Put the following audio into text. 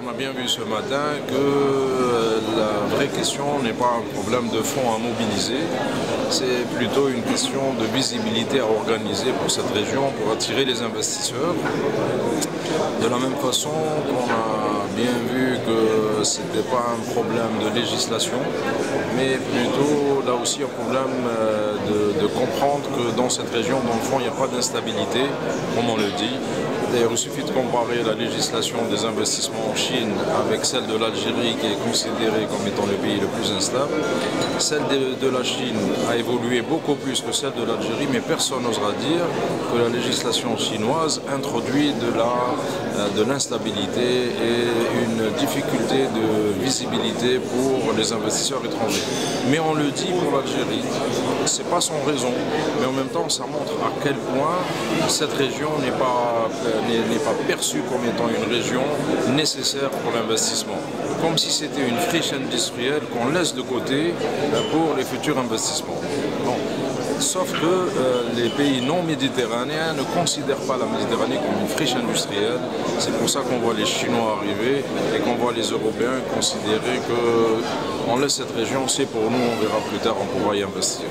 On a bien vu ce matin que la vraie question n'est pas un problème de fonds à mobiliser, c'est plutôt une question de visibilité à organiser pour cette région, pour attirer les investisseurs. De la même façon qu'on a bien vu que ce n'était pas un problème de législation, mais plutôt là aussi un problème de comprendre que dans cette région, dans le fond, il n'y a pas d'instabilité, comme on le dit. D'ailleurs, il suffit de comparer la législation des investissements en Chine avec celle de l'Algérie, qui est considérée comme étant le pays le plus instable. Celle de la Chine a évolué beaucoup plus que celle de l'Algérie, mais personne n'osera dire que la législation chinoise introduit de l'instabilité et une difficulté de visibilité pour les investisseurs étrangers. Mais on le dit pour l'Algérie, c'est pas sans raison, mais en même temps ça montre à quel point cette région n'est pas perçue comme étant une région nécessaire pour l'investissement. Comme si c'était une friche industrielle qu'on laisse de côté pour les futurs investissements. Bon. Sauf que les pays non méditerranéens ne considèrent pas la Méditerranée comme une friche industrielle. C'est pour ça qu'on voit les Chinois arriver et qu'on voit les Européens considérer qu'on laisse cette région, c'est pour nous, on verra plus tard, on pourra y investir.